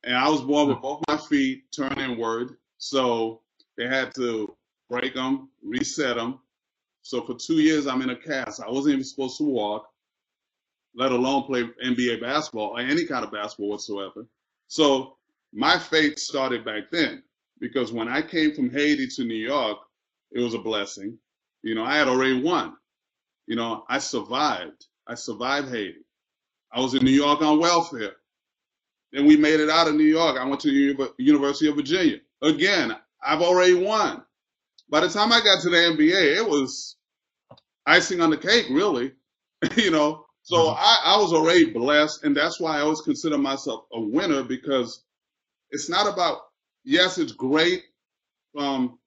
And I was born with both my feet turned inward. So they had to break them, reset them. So for 2 years, I'm in a cast. I wasn't even supposed to walk, let alone play NBA basketball or any kind of basketball whatsoever. So my faith started back then because when I came from Haiti to New York, it was a blessing. You know, I had already won. You know, I survived. I survived Haiti. I was in New York on welfare. Then we made it out of New York. I went to the University of Virginia. Again, I've already won. By the time I got to the NBA, it was icing on the cake, really. You know, so I was already blessed, and that's why I always consider myself a winner, because it's not about, yes, it's great from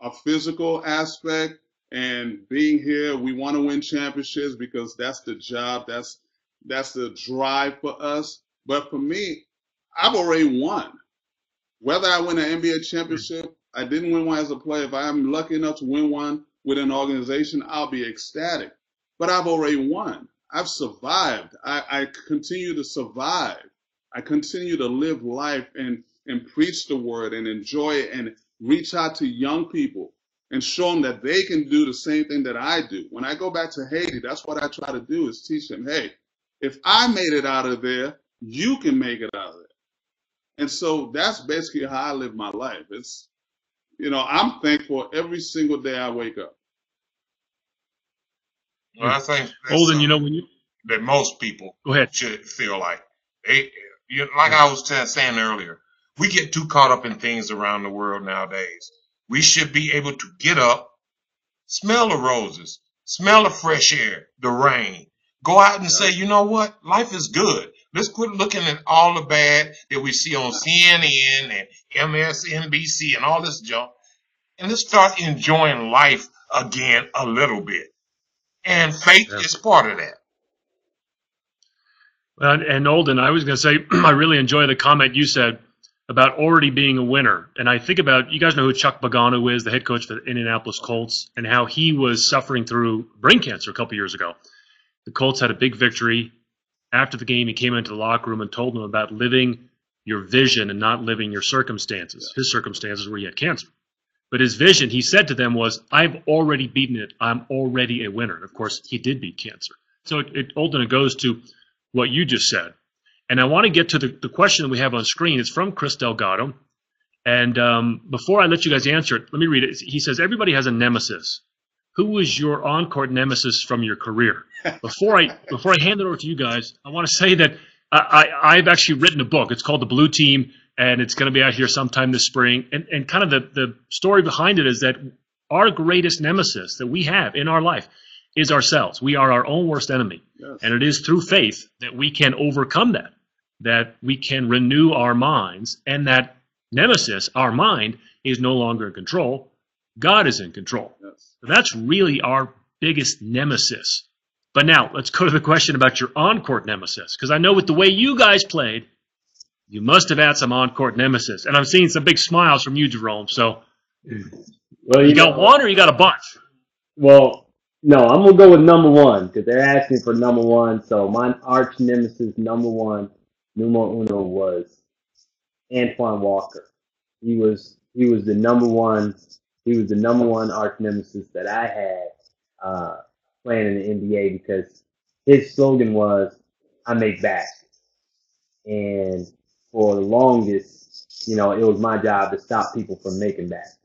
a physical aspect and being here. We want to win championships because that's the job, that's the drive for us. But for me, I've already won. Whether I win an NBA championship, I didn't win one as a player. If I'm lucky enough to win one with an organization, I'll be ecstatic. But I've already won. I've survived. I continue to survive. I continue to live life and preach the word and enjoy it and reach out to young people and show them that they can do the same thing that I do. When I go back to Haiti, that's what I try to do, is teach them, hey, if I made it out of there, you can make it out of there. And so that's basically how I live my life. It's, you know, I'm thankful every single day I wake up. Well, I think that's Olden, you know, when you that most people go ahead should feel like. Like I was saying earlier, we get too caught up in things around the world nowadays. We should be able to get up, smell the roses, smell the fresh air, the rain, go out and say, you know what? Life is good. Let's quit looking at all the bad that we see on CNN and MSNBC and all this junk, and let's start enjoying life again a little bit. And faith is part of that. And Olden, I was going to say, I really enjoy the comment you said about already being a winner. And I think about, you guys know who Chuck Pagano is, the head coach for the Indianapolis Colts, and how he was suffering through brain cancer a couple years ago. The Colts had a big victory. After the game, he came into the locker room and told them about living your vision and not living your circumstances. His circumstances were he had cancer. But his vision, he said to them, was, I've already beaten it. I'm already a winner. And of course, he did beat cancer. So Olden, it goes to what you just said. And I want to get to the question that we have on screen. It's from Chris Delgado. And before I let you guys answer it, let me read it. He says, everybody has a nemesis. Who was your on-court nemesis from your career? Before I hand it over to you guys, I want to say that I've actually written a book. It's called The Blue Team, and it's going to be out here sometime this spring. And kind of the story behind it is that our greatest nemesis that we have in our life is ourselves. We are our own worst enemy. Yes. And it is through faith that we can overcome that we can renew our minds, and that nemesis, our mind, is no longer in control. God is in control. Yes. So that's really our biggest nemesis. But now, let's go to the question about your on-court nemesis, because I know with the way you guys played, you must have had some on-court nemesis. And I'm seeing some big smiles from you, Jerome. So, well, you got one or you got a bunch? Well, no, I'm going to go with number one, because they're asking for number one. So my arch nemesis, number one, numero uno, was Antoine Walker. He was the number one. He was the number one arch nemesis that I had playing in the NBA, because his slogan was, I make baskets. And for the longest, you know, it was my job to stop people from making baskets.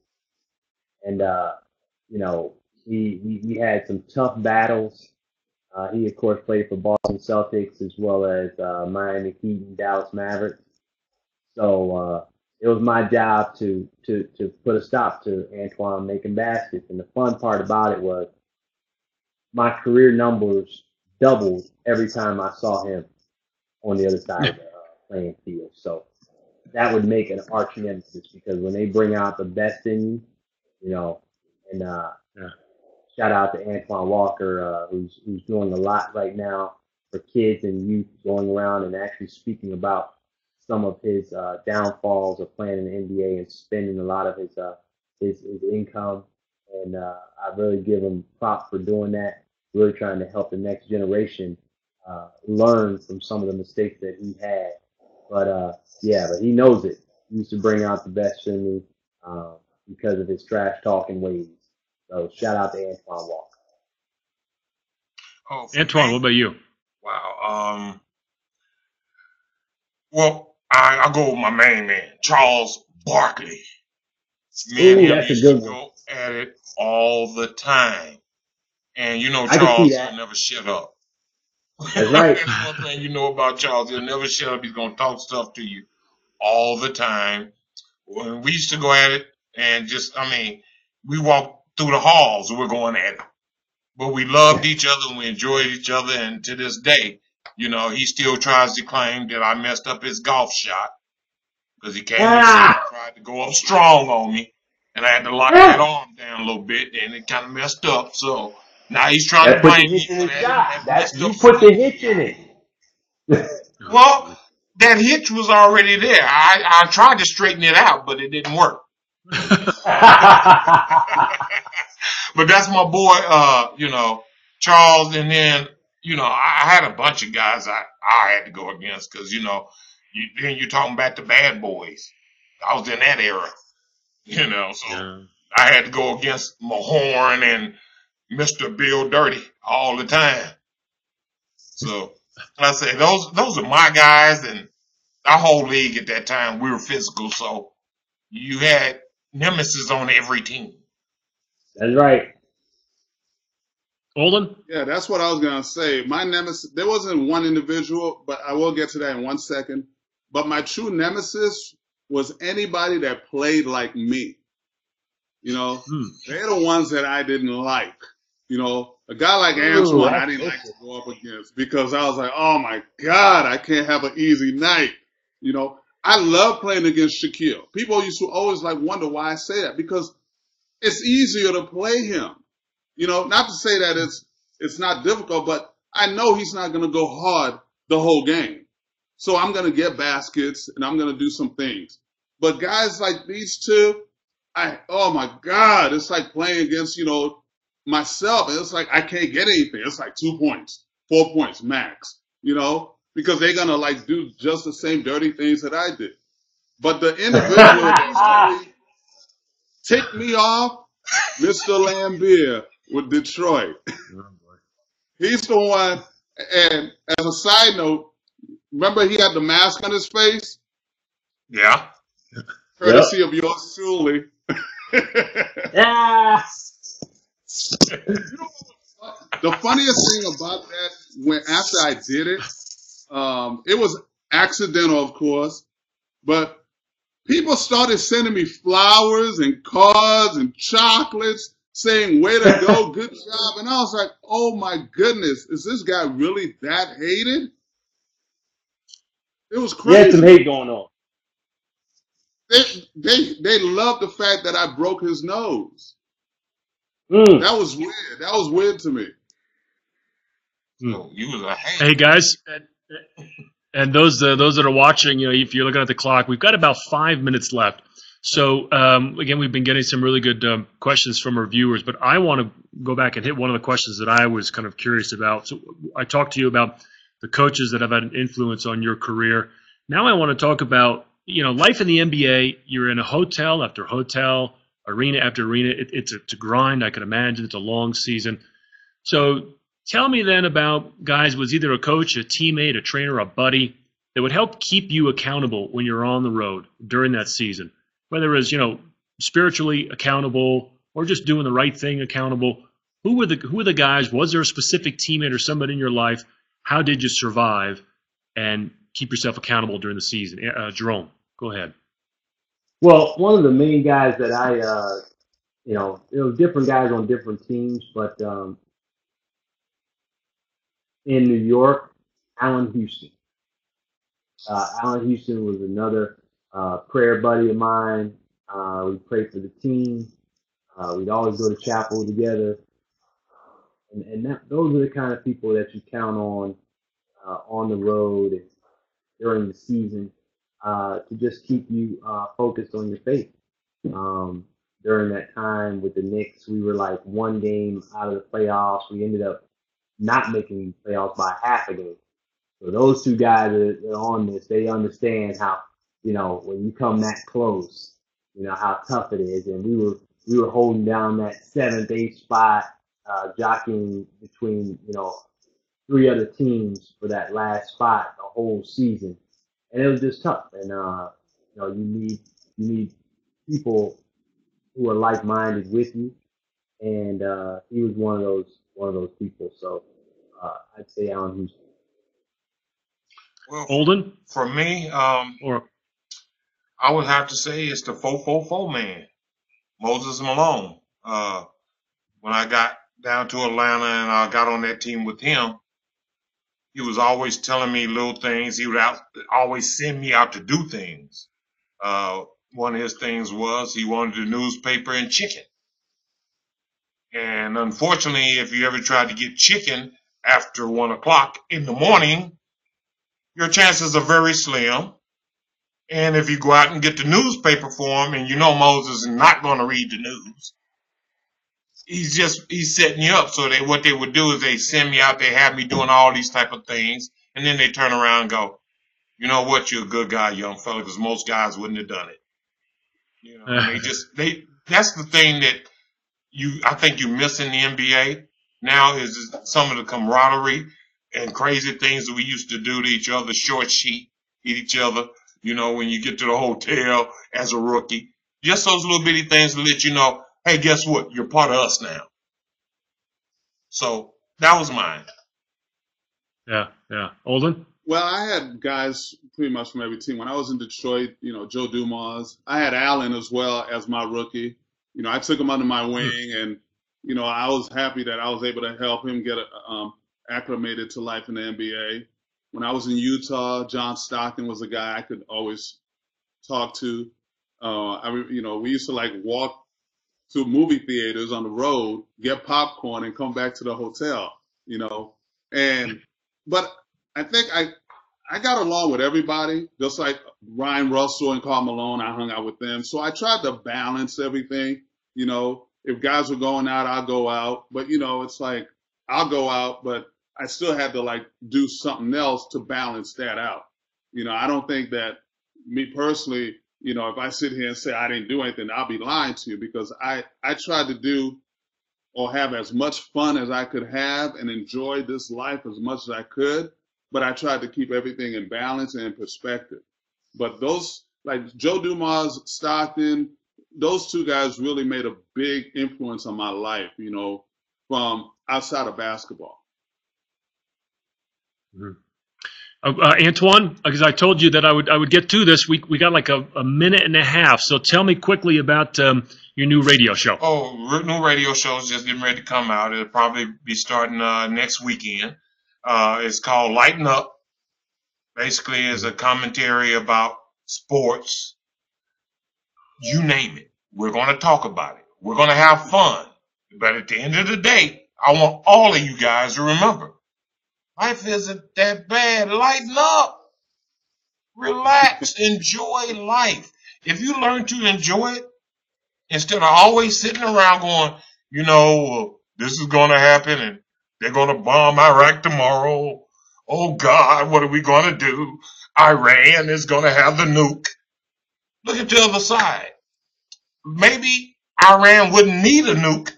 And, you know, we had some tough battles. He, of course, played for Boston Celtics as well as Miami Heat and Dallas Mavericks. So it was my job to put a stop to Antoine making baskets. And the fun part about it was my career numbers doubled every time I saw him on the other side of the playing field. So that would make an arch nemesis, because when they bring out the best in you, you know, and shout out to Antoine Walker, who's doing a lot right now for kids and youth, going around and actually speaking about some of his downfalls of playing in the NBA and spending a lot of his income. And I really give him props for doing that, really trying to help the next generation learn from some of the mistakes that he had. But but he knows it. He used to bring out the best in me because of his trash talking ways. So shout out to Antoine Walker. Oh, Antoine, what about you? Wow. Well, I'll go with my main man, Charles Barkley. Me and him used to go at it all the time. And you know, Charles will never shut up. That's right. That's one thing you know about Charles. He'll never shut up. He's going to talk stuff to you all the time. When we used to go at it, and we walked through the halls and we're going at it. but we loved each other and we enjoyed each other. And to this day, you know, he still tries to claim that I messed up his golf shot because he came and said he tried to go up strong on me, and I had to lock that arm down a little bit, and it kind of messed up. So now he's trying to blame me for that. You put the hitch in it. Well, that hitch was already there. I tried to straighten it out, but it didn't work. But that's my boy, you know, Charles. And then, you know, I had a bunch of guys I had to go against because, you know, then you're talking about the bad boys. I was in that era, you know, so I had to go against Mahorn and Mr. Bill Dirty all the time. So I say those are my guys, and our whole league at that time, we were physical, so you had nemesis on every team. That's right. Olden? Yeah, that's what I was going to say. My nemesis, there wasn't one individual, but I will get to that in 1 second. But my true nemesis was anybody that played like me. You know, they're the ones that I didn't like. You know, a guy like Antoine, I didn't like to go up against because I was like, oh my God, I can't have an easy night. You know, I love playing against Shaquille. People used to always like wonder why I say that because it's easier to play him. You know, not to say that it's not difficult, but I know he's not going to go hard the whole game. So I'm going to get baskets and I'm going to do some things. But guys like these two, oh my God, it's like playing against, you know, myself. And it's like I can't get anything. It's like 2 points, 4 points max, you know, because they're going to like do just the same dirty things that I did. But the individual that really ticked me off, Mr. Lambier with Detroit. He's the one, and as a side note, remember he had the mask on his face? Yeah. Courtesy of yours truly. Yeah. The funniest thing about that, after I did it, it was accidental, of course, but people started sending me flowers and cards and chocolates saying, way to go, good job. And I was like, oh my goodness, is this guy really that hated? It was crazy. You had some hate going on. They loved the fact that I broke his nose. That was weird. That was weird to me. So you was a hater. Hey guys, and those that are watching, you know, if you're looking at the clock, we've got about 5 minutes left. So again, we've been getting some really good questions from our viewers, but I want to go back and hit one of the questions that I was kind of curious about. So I talked to you about the coaches that have had an influence on your career. Now I want to talk about, you know, life in the NBA. You're in a hotel after hotel, arena after arena. It's a grind, I can imagine. It's a long season. So tell me then about guys was either a coach, a teammate, a trainer, a buddy that would help keep you accountable when you're on the road during that season, whether it was, you know, spiritually accountable or just doing the right thing accountable. Who were the guys? Was there a specific teammate or somebody in your life? How did you survive and keep yourself accountable during the season? Jerome, go ahead. Well, one of the main guys that I, you know, there were different guys on different teams, but in New York, Allen Houston. Allen Houston was another prayer buddy of mine. We prayed for the team. We'd always go to chapel together. And those are the kind of people that you count on the road and during the season to just keep you focused on your faith. During that time with the Knicks, we were like one game out of the playoffs. We ended up not making playoffs by half a game. So those two guys that are on this, they understand how, you know, when you come that close, you know, how tough it is. And we were holding down that 7th, 8th spot, jockeying between, you know, 3 other teams for that last spot the whole season. And it was just tough. And, you know, you need people who are like-minded with you. And, he was one of those people. So, I'd say Allen Houston. Well, Olden? For me, Or I would have to say it's the 444 man, Moses Malone. When I got down to Atlanta and I got on that team with him, he was always telling me little things. He would always send me out to do things. One of his things was he wanted the newspaper and chicken. And unfortunately, if you ever tried to get chicken after 1 o'clock in the morning, your chances are very slim. And if you go out and get the newspaper for him and you know Moses is not going to read the news, he's setting you up. So what they would do is they send me out, they have me doing all these type of things, and then they turn around and go, you know what, you're a good guy, young fella, because most guys wouldn't have done it. You know, that's the thing that I think you miss in the NBA now is some of the camaraderie and crazy things that we used to do to each other, short sheet, hit each other, you know, when you get to the hotel as a rookie. Just those little bitty things to let you know, hey, guess what? You're part of us now. So that was mine. Yeah, yeah. Olden? Well, I had guys pretty much from every team. When I was in Detroit, you know, Joe Dumas. I had Allen as well as my rookie. You know, I took him under my wing, and, you know, I was happy that I was able to help him get acclimated to life in the NBA. When I was in Utah, John Stockton was a guy I could always talk to. You know, we used to, like, walk to movie theaters on the road, get popcorn, and come back to the hotel, you know. But I think I got along with everybody, just like Ryan Russell and Karl Malone. I hung out with them. So I tried to balance everything. You know, if guys were going out, I'll go out. But, you know, it's like I'll go out, but I still had to, like, do something else to balance that out. You know, I don't think that me personally, you know, if I sit here and say I didn't do anything, I'll be lying to you, because I tried to do or have as much fun as I could have and enjoy this life as much as I could. But I tried to keep everything in balance and in perspective. But those, like Joe Dumas, Stockton, those two guys really made a big influence on my life, you know, from outside of basketball. Mm-hmm. Antoine, because I told you that I would get to this. We got like a minute and a half. So tell me quickly about your new radio show. Oh, new radio show is just getting ready to come out. It'll probably be starting next weekend. It's called Lighten Up. Basically, it's a commentary about sports. You name it. We're going to talk about it. We're going to have fun. But at the end of the day, I want all of you guys to remember, life isn't that bad. Lighten up. Relax. Enjoy life. If you learn to enjoy it, instead of always sitting around going, you know, this is going to happen and they're going to bomb Iraq tomorrow. Oh, God, what are we going to do? Iran is going to have the nuke. Look at the other side. Maybe Iran wouldn't need a nuke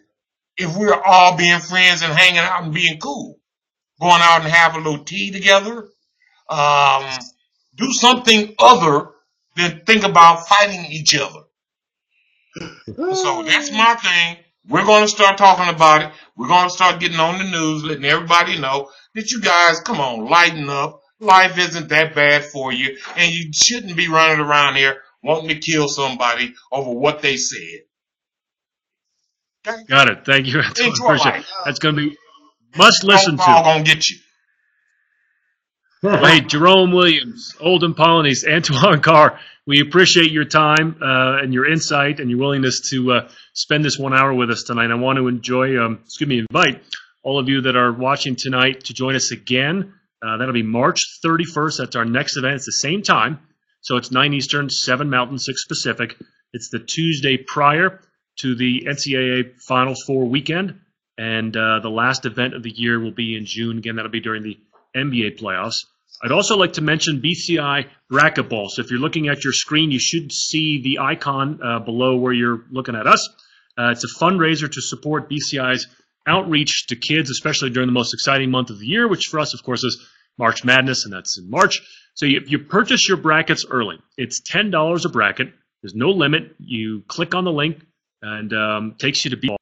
if we were all being friends and hanging out and being cool. Going out and have a little tea together. Do something other than think about fighting each other. So that's my thing. We're going to start talking about it. We're going to start getting on the news, letting everybody know that you guys, come on, lighten up. Life isn't that bad for you, and you shouldn't be running around here wanting to kill somebody over what they said. Okay? Got it. Thank you. Appreciate it. That's going to be must listen to. I'm going to get you. Well, hey, Jerome Williams, Olden, Polynice, Antoine, Carr, we appreciate your time and your insight and your willingness to spend this 1 hour with us tonight. I want to invite all of you that are watching tonight to join us again. That'll be March 31st. That's our next event. It's the same time. So it's 9 Eastern, 7 Mountain, 6 Pacific. It's the Tuesday prior to the NCAA Final Four weekend. And the last event of the year will be in June. Again, that'll be during the NBA playoffs. I'd also like to mention BCI Racquetball. So if you're looking at your screen, you should see the icon below where you're looking at us. It's a fundraiser to support BCI's outreach to kids, especially during the most exciting month of the year, which for us, of course, is March Madness, and that's in March. So you purchase your brackets early. It's $10 a bracket. There's no limit. You click on the link, and takes you to BCI.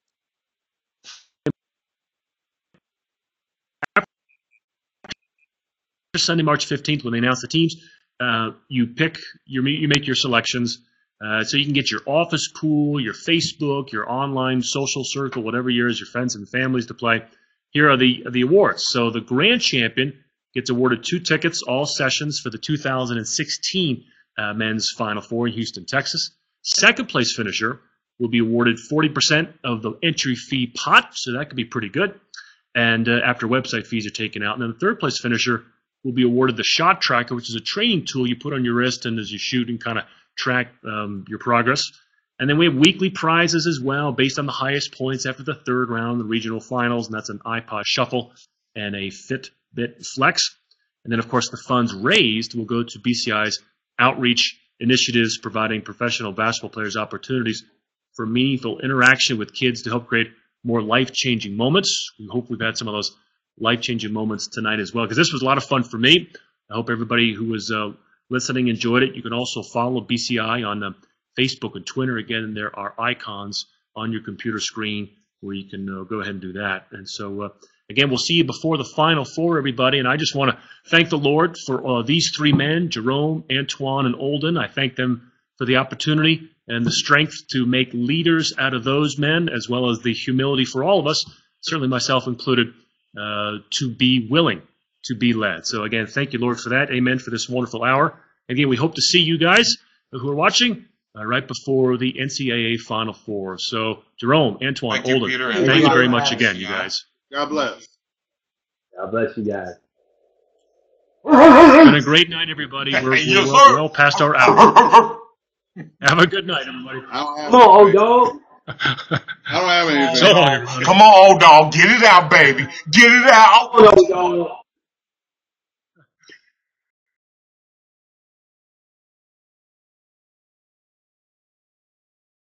Sunday, March 15th, when they announce the teams, you make your selections. So you can get your office pool, your Facebook, your online social circle, whatever yours, your friends and families to play. Here are the awards. So the grand champion gets awarded 2 tickets, all sessions, for the 2016 men's Final Four in Houston, Texas. Second place finisher will be awarded 40% of the entry fee pot, so that could be pretty good. And after website fees are taken out. And then the third place finisher will be awarded the shot tracker, which is a training tool you put on your wrist, and as you shoot and kind of track your progress. And then we have weekly prizes as well, based on the highest points after the third round, the regional finals, and that's an iPod Shuffle and a Fitbit Flex. And then, of course, the funds raised will go to BCI's outreach initiatives, providing professional basketball players opportunities for meaningful interaction with kids to help create more life-changing moments. We hope we've had some of those life-changing moments tonight as well, because this was a lot of fun for me. I hope everybody who was listening enjoyed it. You can also follow BCI on Facebook and Twitter. Again, there are icons on your computer screen where you can go ahead and do that. And so, again, we'll see you before the Final Four, everybody. And I just want to thank the Lord for these 3 men, Jerome, Antoine, and Olden. I thank them for the opportunity and the strength to make leaders out of those men, as well as the humility for all of us, certainly myself included, to be willing to be led. So, again, thank you, Lord, for that. Amen, for this wonderful hour. Again, we hope to see you guys who are watching right before the NCAA Final Four. So, Jerome, Antoine, Olden, thank you very much again, you guys. God bless. God bless you guys. It's been a great night, everybody. We're well past our hour. Have a good night, everybody. Come on, old dog. I don't have anything. So long, everybody. Come on, old dog. Get it out, baby. Get it out. Come on, old dog.